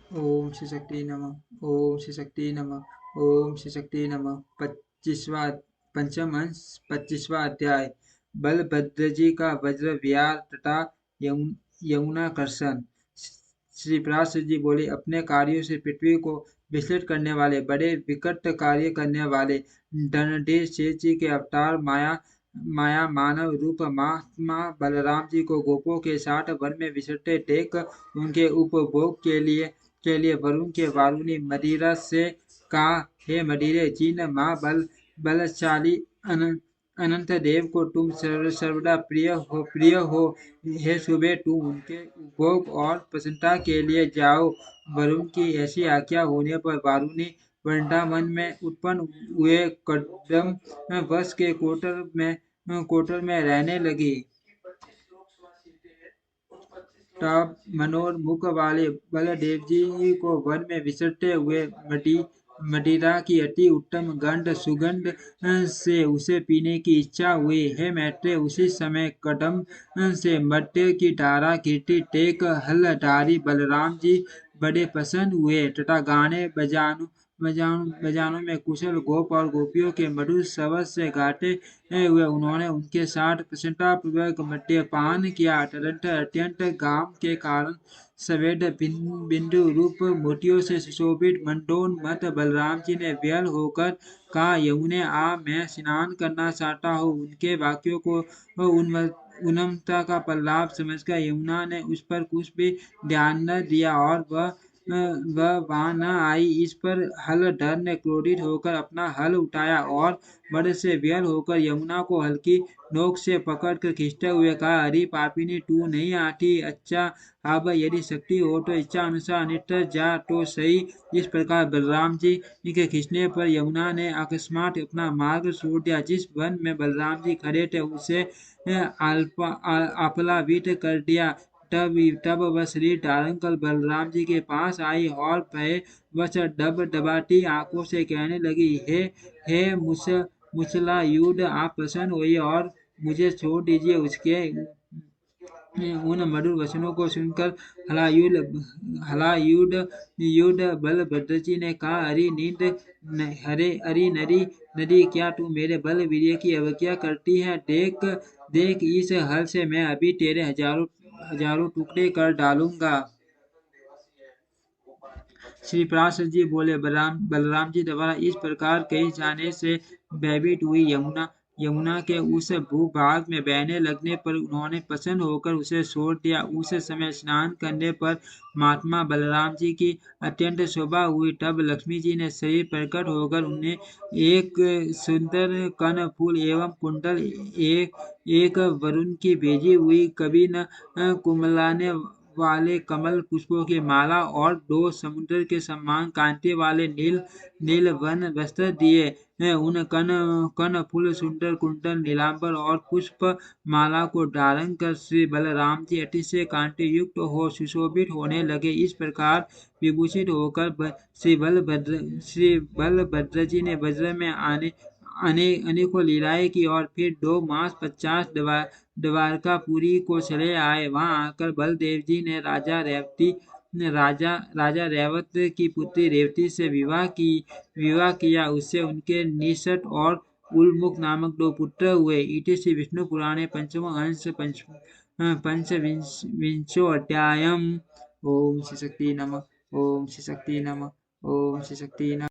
ओम श्री शक्ति नमः। ओम श्री शक्ति नमः। ओम श्री शक्ति नमः। 25वां पंचम अंश 25वां अध्याय। बलभद्र जी का वज्र विहार तथा यमुनाकर्षण। श्री पराशर जी बोले, अपने कार्यों से पृथ्वी को विचलित करने वाले, बड़े विकट कार्य करने वाले धनदेव शेष जी के अवतार माया माया मानव रूप महात्मा बलराम जी को गोपों के साथ वन में विचरते देख उनके उपभोग के लिए वरुण के वारुणी मदिरा से कहा, हे मदिरे, जिन माँ बलशाली अनंत देव को तुम सर्वदा प्रिय हो, हे सुबह तुम उनके उपभोग और प्रसन्नता के लिए जाओ। वरुण की ऐसी आज्ञा होने पर वारुणी वृंदावन में उत्पन्न हुए कदम वश के कोटर में रहने लगी। तब मनोरमुख वाले बलदेव जी को वन में विचरते हुए मदिरा की अति उत्तम सुगंध से उसे पीने की इच्छा हुई। हे मैत्रेय, उसी समय कदम से मध्य की धारा गिरती देख हलधारी बलराम जी बड़े प्रसन्न हुए तथा गाने बजानों में कुशल गोप और गोपियों के मधुर स्वर से गाते हुए उन्होंने उनके साथ प्रसन्नतापूर्वक मद्यपान किया। तदनंतर अत्यंत काम के कारण सफेद बिंदु रूप मोतियों से सुशोभित मंडोन्मत्त बलराम जी ने व्यल होकर कहा, यमुने आ, मैं स्नान करना चाहता हूँ। उनके वाक्यों को उन्मत्तता का प्रलाप समझकर यमुना ने उस पर कुछ भी ध्यान न दिया और वह वहां न आई। इस पर हलधर ने क्रोधित होकर अपना हल उठाया और बड़ से व्यल होकर यमुना को हल्की नोक से पकड़कर खींचते हुए कहा, अरे पापिनी, तू नहीं आती? अच्छा, अब यदि शक्ति हो तो इच्छा अनुसार अन्यत्र जा तो सही। इस प्रकार बलराम जी के खींचने पर यमुना ने अकस्मात अपना मार्ग छोड़ दिया। जिस वन में बलराम जी खड़े थे उसे आप्लावित कर दिया। तब वह शरीर धारण कर बलराम जी के पास आई और भय वश डबडबाती आंखों से कहने लगी, हे मुसलायुध, आप प्रसन्न होइए और मुझे छोड़ दीजिए। उसके उन मधुर वचनों को सुनकर हलायुध युद्ध बलभद्र जी ने कहा, अरे नरी, क्या तू मेरे बल वीर्य की अवज्ञा करती है? देख, इस हल से मैं अभी तेरे हजारों टुकड़े कर डालूंगा। श्री पराशर जी बोले, बलराम जी द्वारा इस प्रकार कही जाने से भयभीत हुई यमुना के उस भूभाग में बहने लगने पर उन्होंने प्रसन्न होकर उसे छोड़ दिया। उस समय स्नान करने पर महात्मा बलराम जी की अत्यंत शोभा हुई। तब लक्ष्मी जी ने शरीर प्रकट होकर उन्हें एक सुंदर कर्णफूल एवं कुंडल, एक वरुण की भेजी हुई कभी न कुमलाने वाले कमल पुष्पों की माला और 2 समुद्र के समान कांति वाले नील वन वस्त्र दिए। उन कर्ण फूल, सुंदर कुंडल, नीलांबर और पुष्प माला को धारण कर श्री बलराम जी अतिशय कांति युक्त हो सुशोभित होने लगे। इस प्रकार विभूषित होकर श्री बलभद्र जी ने वज्र में अनेकों लीलाएं की और फिर 2 मास 50 द्वारकापुरी को चले आए। वहां आकर बलदेव जी ने राजा रेवत की पुत्री रेवती से विवाह किया। उससे उनके निषद और उल्मुख नामक 2 पुत्र हुए। इति श्री विष्णु पुराणे पंचम अंश पंचविंशो अध्यायम्। ओम श्री शक्ति नमः। ओम श्री शक्ति नमः। ओम श्री शक्ति नमः।